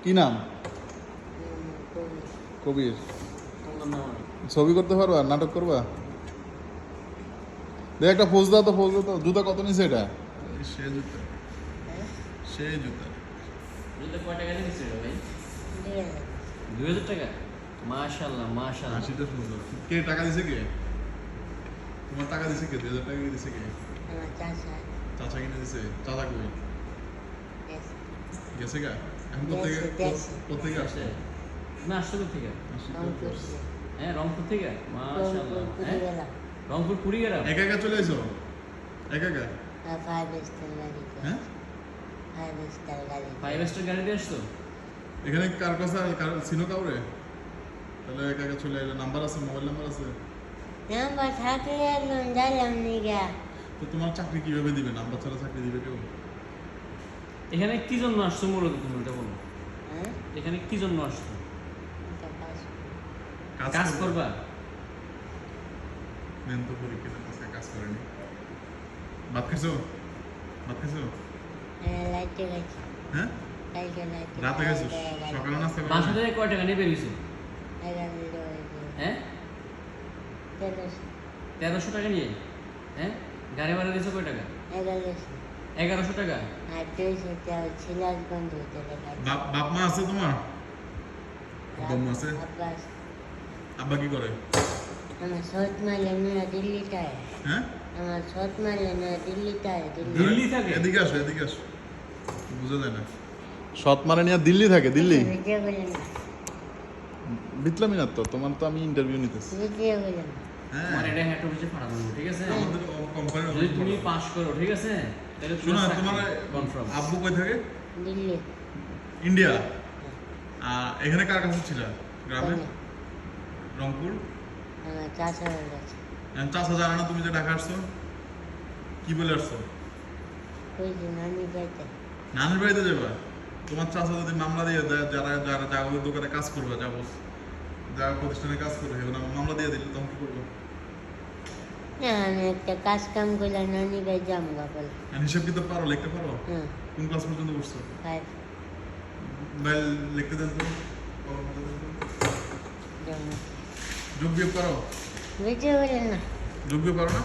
কি নাম? কবির। ছবি করতে পারবা? নাটক করবা? দেখ একটা পোজ দাও তো, পোজ দাও তো। জুতা কত নিছে এটা? সে জুতা, সে জুতা। জুতা কয় টাকা দিয়েছে ভাই? 2000 টাকা। মাশাআল্লাহ মাশাআল্লাহ। হাসিটা সুন্দর। কে টাকা দিছে কে? তোমার টাকা দিছে কে? 2000 টাকা দিছে কে? আমার চাচা। চাচা কিনে দিছে? চাচা কই? গেছে গা? এখন কোথেকে আসছে? না আসছে থেকে? রংপুর। হ্যাঁ রংপুর থেকে। মাশাআল্লাহ। হ্যাঁ রংপুর কুড়িগ্রাম। একা একা চলে এসো? একা একা? 5 স্টার গাড়ি। হ্যাঁ 5 স্টার গাড়ি। 5 স্টার গাড়িতে আসছো? এখানে কার কাছে চিনো কাউরে? তাহলে একা একা চলে এলে। নাম্বার আছে? মোবাইল নাম্বার আছে? নাম্বার থাকলে একজন যাইলাম নিগা। তো তোমার চাকরি কিভাবে দিবে? নাম্বার ছাড়া চাকরি দিবে কেউ? এখানে কি জন্য আসছো মূলত তুমি এটা বলো? হ্যাঁ এখানে কি জন্য আসছো? এটা কাজ করবা? মেন তো পরীক্ষা কাছে কাজ করেনি। ভাত খাইছো? ভাত খাইছো? লাইটে গেছে। হ্যাঁ কালকে লাইটে রাতে খাইছো? সকালে নাস্তা করো? বাসা থেকে কয় টাকা নিয়ে বেরিয়েছো? 11 হ্যাঁ 1300 টাকা নিয়ে। হ্যাঁ গাড়ি ভাড়া দিয়েছো কয় টাকা? 1100 টাকা। আর 200 সিরাজগঞ্জ হতে লেগেছে। বাপ মা আছে তোমার? আব্বা আছে? আব্বাস আব্বা কি করে? আমার সৎ মালে না দিল্লিটায়। হ্যাঁ আমার সৎ মালে না দিল্লিটায়। দিল্লি থাকে? এদিকে আসো, এদিকে আসো। বুঝা যায় না। সৎ মানে নিয়ে দিল্লি থাকে? দিল্লি ভিডিও বলে না। বিতলামি না তো, তোমার তো আমি ইন্টারভিউ নিতেছি। ভিডিও বলে না। হ্যাঁ তোমার এটা হেড অফিসে পাঠাবো ঠিক আছে? আমাদের কোম্পানির যদি তুমি পাস করো ঠিক আছে তাহলে শোনো, তোমার কনফার্ম। আব্বু কই থাকে? দিল্লি। ইন্ডিয়া। এখানে কার কাছে ছিল? গ্রামে? ওখানে। রংপুর। আমার চাচা বলেছে। চাচা জানা না তুমি যে ঢাকা আসছো? কি বলে আসছো? ওই যে নানি বাড়িতে। নানির বাড়িতে যাবা? তোমার চাচা যদি মামলা দিয়ে দেয়, যারা যারা জাগরের দোকানে কাজ করবে, যাবো যারা প্রতিষ্ঠানে কাজ করবে, সেগুলো মামলা দিয়ে দিলে তখন কি করবো? না আমি একটা কাজ কাম করলে নানি বাড়ি যাবো বলে। হিসাব কিতাব পারো? লিখতে পারো? হ্যাঁ কোন ক্লাস পর্যন্ত পড়ছো? 5 মোবাইল লিখতে দেন তো। জমা। যোগ বিয়োগ করো? ভিডিও বলে না। যোগ বিয়োগ করো না?